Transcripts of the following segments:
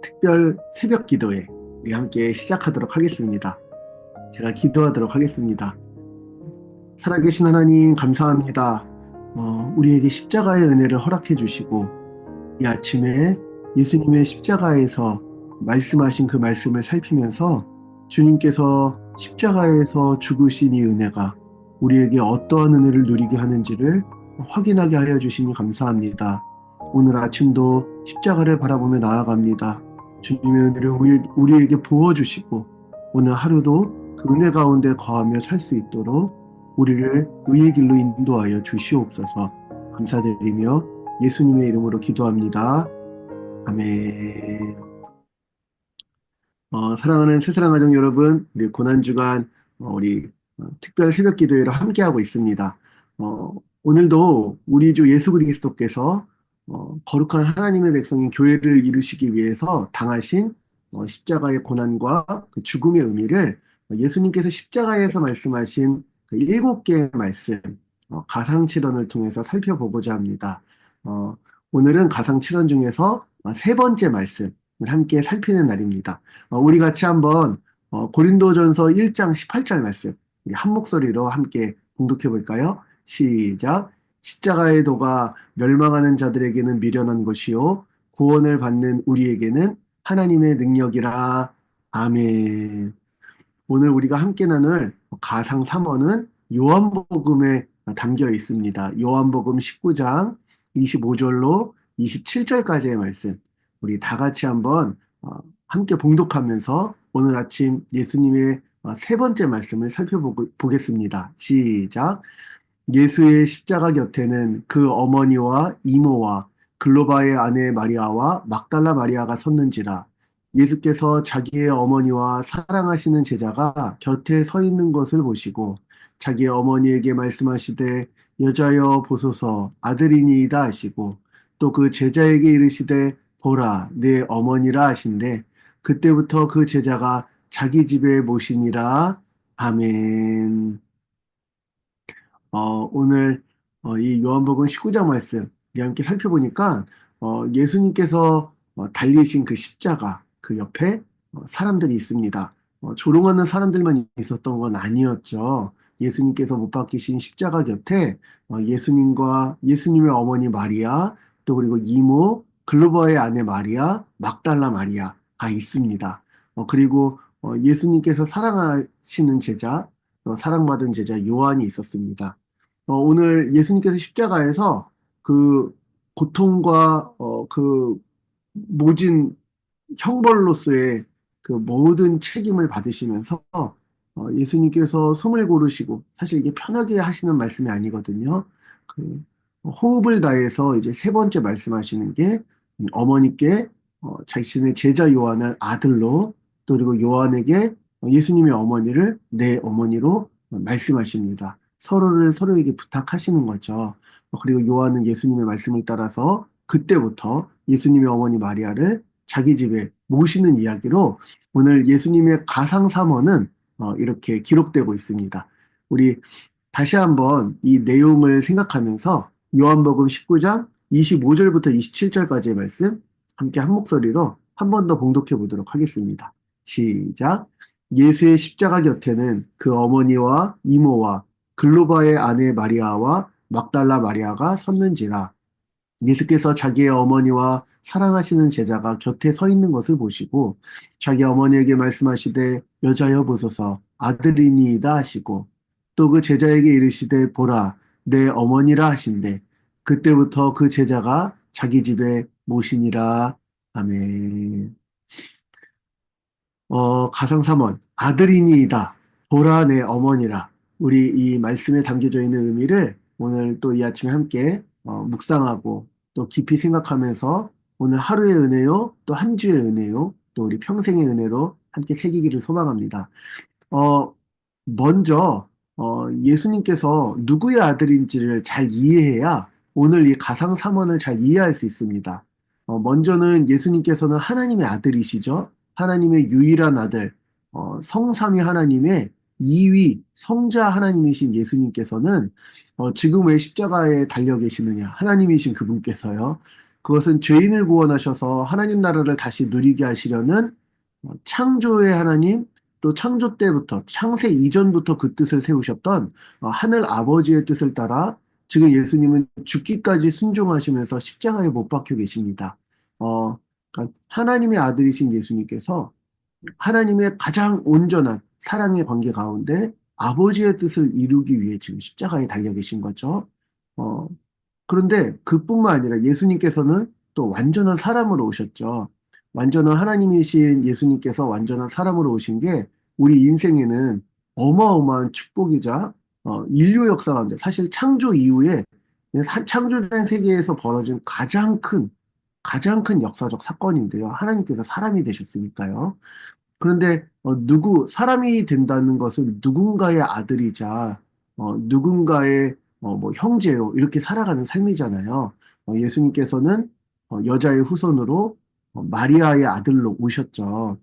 특별 새벽 기도회 우리 함께 시작하도록 하겠습니다. 제가 기도하도록 하겠습니다. 살아계신 하나님 감사합니다. 우리에게 십자가의 은혜를 허락해 주시고 이 아침에 예수님의 십자가에서 말씀하신 그 말씀을 살피면서 주님께서 십자가에서 죽으신 이 은혜가 우리에게 어떠한 은혜를 누리게 하는지를 확인하게 하여 주시니 감사합니다. 오늘 아침도 십자가를 바라보며 나아갑니다. 주님의 은혜를 우리에게 부어주시고 오늘 하루도 그 은혜 가운데 거하며 살 수 있도록 우리를 의의 길로 인도하여 주시옵소서. 감사드리며 예수님의 이름으로 기도합니다. 아멘. 사랑하는 새사랑 가족 여러분, 우리 고난주간 우리 특별 새벽 기도회로 함께하고 있습니다. 어, 오늘도 우리 주 예수 그리스도께서 거룩한 하나님의 백성인 교회를 이루시기 위해서 당하신 십자가의 고난과 그 죽음의 의미를 예수님께서 십자가에서 말씀하신 그 7개의 말씀, 가상칠언을 통해서 살펴보고자 합니다. 오늘은 가상칠언 중에서 세 번째 말씀을 함께 살피는 날입니다. 우리 같이 한번 고린도전서 1장 18절 말씀 우리 한 목소리로 함께 봉독해 볼까요? 시작. 십자가의 도가 멸망하는 자들에게는 미련한 것이요 구원을 받는 우리에게는 하나님의 능력이라. 아멘. 오늘 우리가 함께 나눌 가상 3어는 요한복음에 담겨 있습니다. 요한복음 19장 25절로 27절까지의 말씀. 우리 다 같이 한번 함께 봉독하면서 오늘 아침 예수님의 세 번째 말씀을 살펴보겠습니다. 시작. 예수의 십자가 곁에는 그 어머니와 이모와 글로바의 아내 마리아와 막달라 마리아가 섰는지라. 예수께서 자기의 어머니와 사랑하시는 제자가 곁에 서 있는 것을 보시고 자기의 어머니에게 말씀하시되 여자여 보소서 아들이니이다 하시고 또 그 제자에게 이르시되 보라 내 어머니라 하신대 그때부터 그 제자가 자기 집에 모시니라. 아멘. 오늘 이 요한복음 19장 말씀 우리 함께 살펴보니까 예수님께서 달리신 그 십자가 그 옆에 사람들이 있습니다. 조롱하는 사람들만 있었던 건 아니었죠. 예수님께서 못 박히신 십자가 곁에 예수님과 예수님의 어머니 마리아 또 그리고 이모 글로버의 아내 마리아 막달라 마리아가 있습니다. 그리고 예수님께서 사랑하시는 제자 사랑받은 제자 요한이 있었습니다. 오늘 예수님께서 십자가에서 그 고통과 그 모진 형벌로서의 그 모든 책임을 받으시면서 예수님께서 숨을 고르시고 사실 이게 편하게 하시는 말씀이 아니거든요. 그 호흡을 다해서 이제 세 번째 말씀하시는 게 어머니께 자신의 제자 요한을 아들로 또 그리고 요한에게 예수님의 어머니를 내 어머니로 말씀하십니다. 서로를 서로에게 부탁하시는 거죠. 그리고 요한은 예수님의 말씀을 따라서 그때부터 예수님의 어머니 마리아를 자기 집에 모시는 이야기로 오늘 예수님의 가상 3어는 이렇게 기록되고 있습니다. 우리 다시 한번 이 내용을 생각하면서 요한복음 19장 25절부터 27절까지의 말씀 함께 한 목소리로 한 번 더 봉독해 보도록 하겠습니다. 시작. 예수의 십자가 곁에는 그 어머니와 이모와 글로바의 아내 마리아와 막달라 마리아가 섰는지라. 예수께서 자기의 어머니와 사랑하시는 제자가 곁에 서 있는 것을 보시고 자기 어머니에게 말씀하시되 여자여 보소서 아들이니이다 하시고 또 그 제자에게 이르시되 보라 내 어머니라 하신대 그때부터 그 제자가 자기 집에 모시니라. 아멘. 가상 3원 아들이니이다 보라 내 어머니라. 우리 이 말씀에 담겨져 있는 의미를 오늘 또 이 아침에 함께 묵상하고 또 깊이 생각하면서 오늘 하루의 은혜요 또 한 주의 은혜요 또 우리 평생의 은혜로 함께 새기기를 소망합니다. 어, 먼저 예수님께서 누구의 아들인지를 잘 이해해야 오늘 이 가상 3원을 잘 이해할 수 있습니다. 먼저는 예수님께서는 하나님의 아들이시죠. 하나님의 유일한 아들, 성삼위 하나님의 2위 성자 하나님이신 예수님께서는 지금 왜 십자가에 달려 계시느냐? 하나님이신 그분께서요. 그것은 죄인을 구원하셔서 하나님 나라를 다시 누리게 하시려는 창조의 하나님, 또 창조 때부터, 창세 이전부터 그 뜻을 세우셨던 하늘 아버지의 뜻을 따라 지금 예수님은 죽기까지 순종하시면서 십자가에 못 박혀 계십니다. 그러니까 하나님의 아들이신 예수님께서 하나님의 가장 온전한 사랑의 관계 가운데 아버지의 뜻을 이루기 위해 지금 십자가에 달려 계신 거죠. 어, 그런데 그뿐만 아니라 예수님께서는 또 완전한 사람으로 오셨죠. 완전한 하나님이신 예수님께서 완전한 사람으로 오신 게 우리 인생에는 어마어마한 축복이자 인류 역사 가운데 사실 창조 이후에 창조된 세계에서 벌어진 가장 큰 역사적 사건인데요. 하나님께서 사람이 되셨으니까요. 그런데 사람이 된다는 것은 누군가의 아들이자 누군가의 뭐 형제로 이렇게 살아가는 삶이잖아요. 예수님께서는 여자의 후손으로 마리아의 아들로 오셨죠.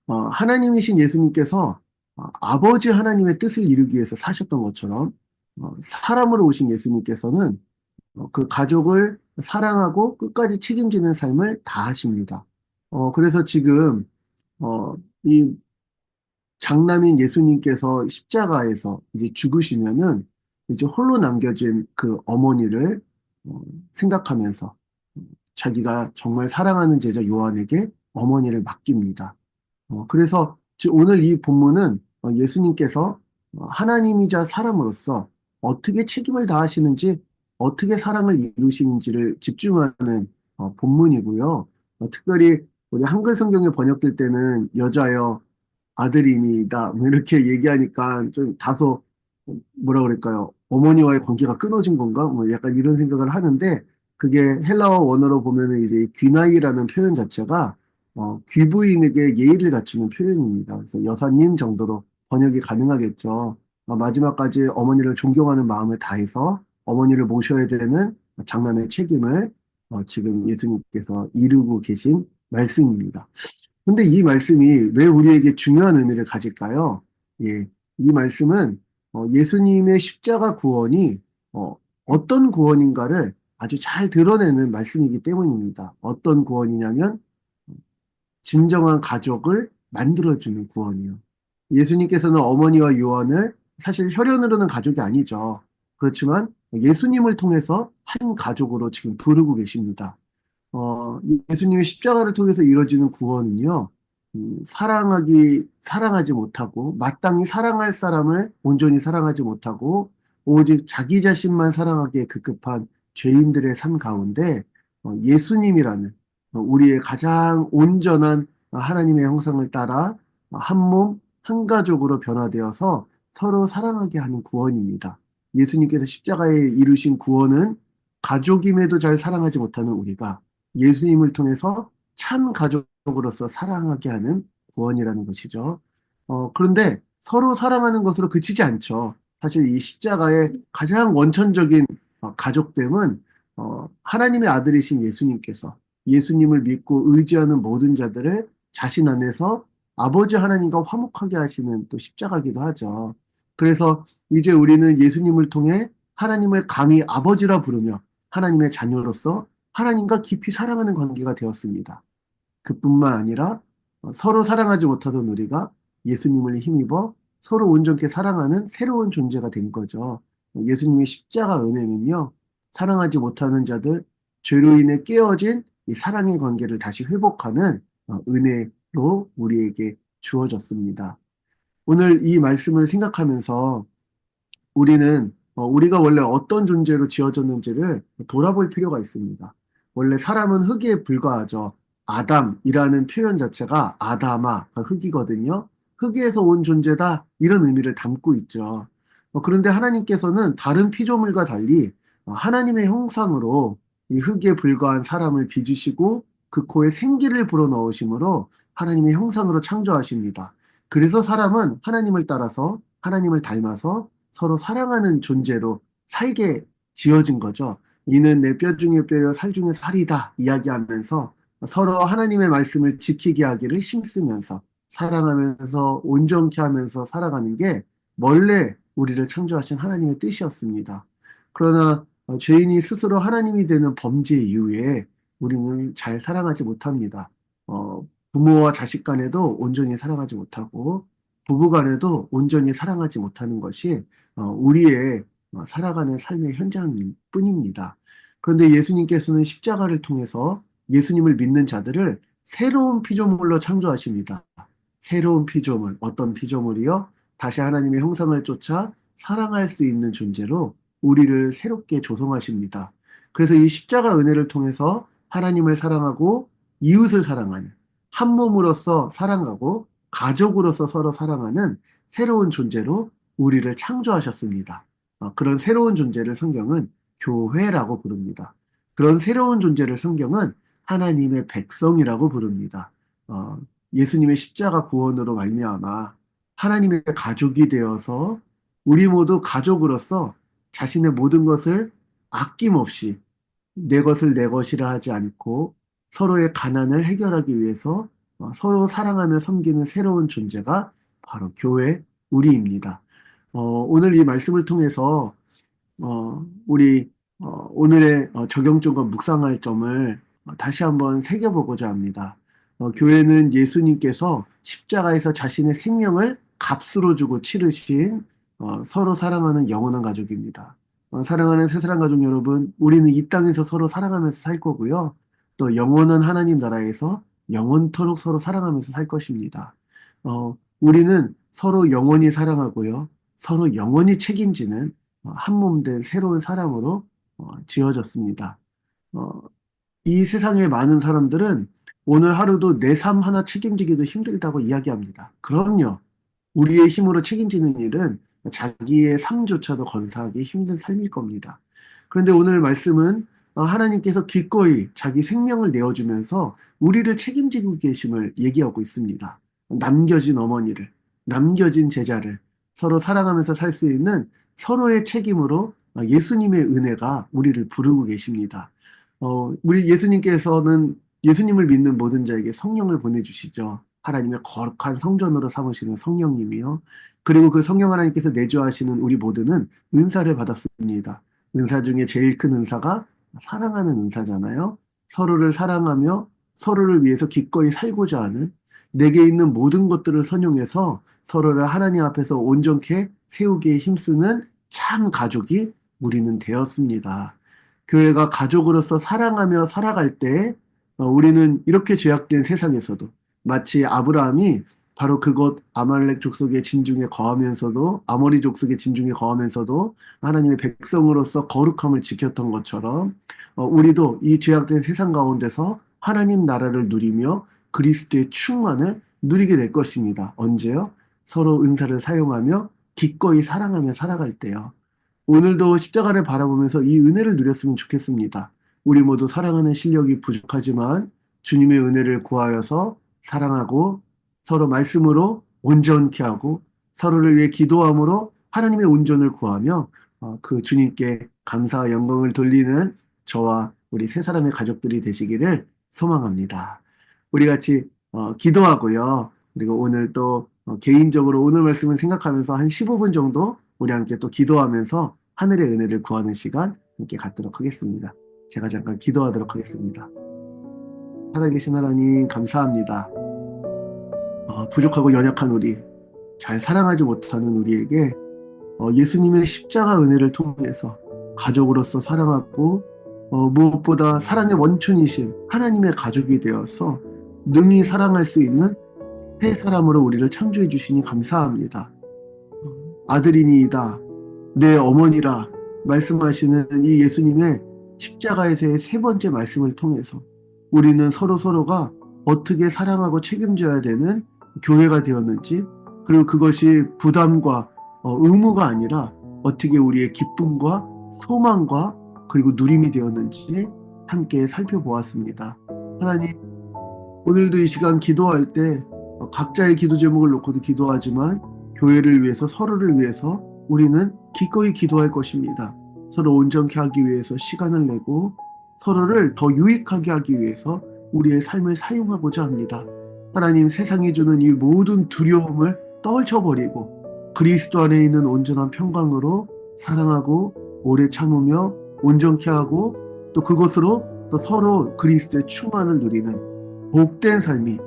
하나님이신 예수님께서 아버지 하나님의 뜻을 이루기 위해서 사셨던 것처럼 사람으로 오신 예수님께서는 그 가족을 사랑하고 끝까지 책임지는 삶을 다하십니다. 그래서 지금 이 장남인 예수님께서 십자가에서 이제 죽으시면은 이제 홀로 남겨진 그 어머니를 어, 생각하면서 자기가 정말 사랑하는 제자 요한에게 어머니를 맡깁니다. 그래서 오늘 이 본문은 예수님께서 하나님이자 사람으로서 어떻게 책임을 다하시는지, 어떻게 사랑을 이루시는지를 집중하는 본문이고요. 특별히 우리 한글 성경에 번역될 때는 여자여 아들이니다 뭐 이렇게 얘기하니까 좀 다소 뭐라 그럴까요? 어머니와의 관계가 끊어진 건가? 뭐 약간 이런 생각을 하는데 그게 헬라어 원어로 보면은 이제 귀나이라는 표현 자체가 귀부인에게 예의를 갖추는 표현입니다. 그래서 여사님 정도로 번역이 가능하겠죠. 마지막까지 어머니를 존경하는 마음을 다해서 어머니를 모셔야 되는 장남의 책임을 지금 예수님께서 이루고 계신 말씀입니다. 근데 이 말씀이 왜 우리에게 중요한 의미를 가질까요? 예, 이 말씀은 예수님의 십자가 구원이 어떤 구원인가를 아주 잘 드러내는 말씀이기 때문입니다. 어떤 구원이냐면 진정한 가족을 만들어주는 구원이요. 예수님께서는 어머니와 요한을 사실 혈연으로는 가족이 아니죠. 그렇지만 예수님을 통해서 한 가족으로 지금 부르고 계십니다. 예수님의 십자가를 통해서 이루어지는 구원은요, 사랑하지 못하고, 마땅히 사랑할 사람을 온전히 사랑하지 못하고, 오직 자기 자신만 사랑하기에 급급한 죄인들의 삶 가운데, 예수님이라는 우리의 가장 온전한 하나님의 형상을 따라 한 몸, 한 가족으로 변화되어서 서로 사랑하게 하는 구원입니다. 예수님께서 십자가에 이루신 구원은 가족임에도 잘 사랑하지 못하는 우리가 예수님을 통해서 참 가족으로서 사랑하게 하는 구원이라는 것이죠. 그런데 서로 사랑하는 것으로 그치지 않죠. 사실 이 십자가의 가장 원천적인 가족됨은 하나님의 아들이신 예수님께서 예수님을 믿고 의지하는 모든 자들을 자신 안에서 아버지 하나님과 화목하게 하시는 또 십자가기도 하죠. 그래서 이제 우리는 예수님을 통해 하나님을 감히 아버지라 부르며 하나님의 자녀로서 하나님과 깊이 사랑하는 관계가 되었습니다. 그뿐만 아니라 서로 사랑하지 못하던 우리가 예수님을 힘입어 서로 온전케 사랑하는 새로운 존재가 된 거죠. 예수님의 십자가 은혜는요, 사랑하지 못하는 자들, 죄로 인해 깨어진 이 사랑의 관계를 다시 회복하는 은혜로 우리에게 주어졌습니다. 오늘 이 말씀을 생각하면서 우리는 우리가 원래 어떤 존재로 지어졌는지를 돌아볼 필요가 있습니다. 원래 사람은 흙에 불과하죠. 아담이라는 표현 자체가 아담아가 흙이거든요. 흙에서 온 존재다 이런 의미를 담고 있죠. 그런데 하나님께서는 다른 피조물과 달리 하나님의 형상으로 이 흙에 불과한 사람을 빚으시고 그 코에 생기를 불어넣으심으로 하나님의 형상으로 창조하십니다. 그래서 사람은 하나님을 따라서 하나님을 닮아서 서로 사랑하는 존재로 살게 지어진 거죠. 이는 내 뼈 중에 뼈요 살 중에 살이다 이야기하면서 서로 하나님의 말씀을 지키게 하기를 힘쓰면서 사랑하면서 온전케 하면서 살아가는 게 원래 우리를 창조하신 하나님의 뜻이었습니다. 그러나 죄인이 스스로 하나님이 되는 범죄 이후에 우리는 잘 살아가지 못합니다. 부모와 자식 간에도 온전히 살아가지 못하고 부부 간에도 온전히 사랑하지 못하는 것이 우리의 살아가는 삶의 현장일 뿐입니다. 그런데 예수님께서는 십자가를 통해서 예수님을 믿는 자들을 새로운 피조물로 창조하십니다. 새로운 피조물, 어떤 피조물이요? 다시 하나님의 형상을 쫓아 사랑할 수 있는 존재로 우리를 새롭게 조성하십니다. 그래서 이 십자가 은혜를 통해서 하나님을 사랑하고 이웃을 사랑하는 한 몸으로서 사랑하고 가족으로서 서로 사랑하는 새로운 존재로 우리를 창조하셨습니다. 그런 새로운 존재를 성경은 교회라고 부릅니다. 그런 새로운 존재를 성경은 하나님의 백성이라고 부릅니다. 어, 예수님의 십자가 구원으로 말미암아 하나님의 가족이 되어서 우리 모두 가족으로서 자신의 모든 것을 아낌없이 내 것을 내 것이라 하지 않고 서로의 가난을 해결하기 위해서 서로 사랑하며 섬기는 새로운 존재가 바로 교회, 우리입니다. 오늘 이 말씀을 통해서 우리 오늘의 적용점과 묵상할 점을 다시 한번 새겨보고자 합니다. 교회는 예수님께서 십자가에서 자신의 생명을 값으로 주고 치르신 서로 사랑하는 영원한 가족입니다. 사랑하는 새사랑 가족 여러분, 우리는 이 땅에서 서로 사랑하면서 살 거고요. 또 영원한 하나님 나라에서 영원토록 서로 사랑하면서 살 것입니다. 우리는 서로 영원히 사랑하고요. 서로 영원히 책임지는 한 몸 된 새로운 사람으로 지어졌습니다. 어, 이 세상의 많은 사람들은 오늘 하루도 내 삶 하나 책임지기도 힘들다고 이야기합니다. 그럼요. 우리의 힘으로 책임지는 일은 자기의 삶조차도 건사하기 힘든 삶일 겁니다. 그런데 오늘 말씀은 하나님께서 기꺼이 자기 생명을 내어주면서 우리를 책임지고 계심을 얘기하고 있습니다. 남겨진 어머니를, 남겨진 제자를 서로 사랑하면서 살 수 있는 서로의 책임으로 예수님의 은혜가 우리를 부르고 계십니다. 우리 예수님께서는 예수님을 믿는 모든 자에게 성령을 보내주시죠. 하나님의 거룩한 성전으로 삼으시는 성령님이요. 그리고 그 성령 하나님께서 내주하시는 우리 모두는 은사를 받았습니다. 은사 중에 제일 큰 은사가 사랑하는 은사잖아요. 서로를 사랑하며 서로를 위해서 기꺼이 살고자 하는 내게 있는 모든 것들을 선용해서 서로를 하나님 앞에서 온전케 세우기에 힘쓰는 참 가족이 우리는 되었습니다. 교회가 가족으로서 사랑하며 살아갈 때 우리는 이렇게 죄악된 세상에서도 마치 아브라함이 바로 그곳 아말렉 족속의 진중에 거하면서도 아모리 족속의 진중에 거하면서도 하나님의 백성으로서 거룩함을 지켰던 것처럼 우리도 이 죄악된 세상 가운데서 하나님 나라를 누리며 그리스도의 충만을 누리게 될 것입니다. 언제요? 서로 은사를 사용하며 기꺼이 사랑하며 살아갈 때요. 오늘도 십자가를 바라보면서 이 은혜를 누렸으면 좋겠습니다. 우리 모두 사랑하는 실력이 부족하지만 주님의 은혜를 구하여서 사랑하고 서로 말씀으로 온전케 하고 서로를 위해 기도함으로 하나님의 온전을 구하며 그 주님께 감사와 영광을 돌리는 저와 우리 세 사람의 가족들이 되시기를 소망합니다. 우리 같이 기도하고요. 그리고 오늘 또 개인적으로 오늘 말씀을 생각하면서 한 15분 정도 우리 함께 또 기도하면서 하늘의 은혜를 구하는 시간 함께 갖도록 하겠습니다. 제가 잠깐 기도하도록 하겠습니다. 살아계신 하나님 감사합니다. 부족하고 연약한 우리, 잘 사랑하지 못하는 우리에게 예수님의 십자가 은혜를 통해서 가족으로서 사랑하고 무엇보다 사랑의 원천이신 하나님의 가족이 되어서 능히 사랑할 수 있는 새 사람으로 우리를 창조해 주시니 감사합니다. 아들이니이다, 내 어머니라 말씀하시는 이 예수님의 십자가에서의 세 번째 말씀을 통해서 우리는 서로가 어떻게 사랑하고 책임져야 되는 교회가 되었는지, 그리고 그것이 부담과 의무가 아니라 어떻게 우리의 기쁨과 소망과 그리고 누림이 되었는지 함께 살펴보았습니다. 하나님, 오늘도 이 시간 기도할 때 각자의 기도 제목을 놓고도 기도하지만 교회를 위해서 서로를 위해서 우리는 기꺼이 기도할 것입니다. 서로 온전케 하기 위해서 시간을 내고 서로를 더 유익하게 하기 위해서 우리의 삶을 사용하고자 합니다. 하나님, 세상이 주는 이 모든 두려움을 떨쳐버리고 그리스도 안에 있는 온전한 평강으로 사랑하고 오래 참으며 온전케 하고 또 그것으로 또 서로 그리스도의 충만을 누리는 복된 삶이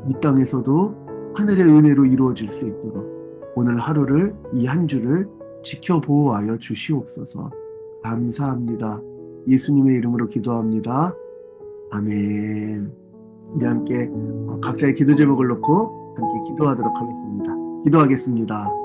이 땅에서도 하늘의 은혜로 이루어질 수 있도록 오늘 하루를 이 한 주를 지켜 보호하여 주시옵소서. 감사합니다. 예수님의 이름으로 기도합니다. 아멘. 우리 함께 각자의 기도 제목을 놓고 함께 기도하도록 하겠습니다. 기도하겠습니다.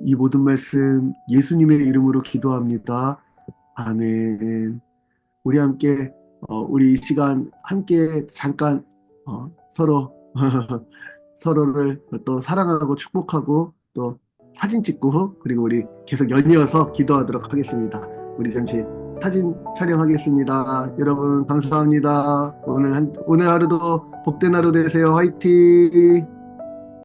이 모든 말씀 예수님의 이름으로 기도합니다. 아멘. 우리 함께 우리 이 시간 함께 잠깐 서로 서로를 또 사랑하고 축복하고 또 사진 찍고 그리고 우리 계속 연이어서 기도하도록 하겠습니다. 우리 잠시 사진 촬영하겠습니다. 여러분 감사합니다. 오늘 하루도 복된 하루 되세요. 화이팅!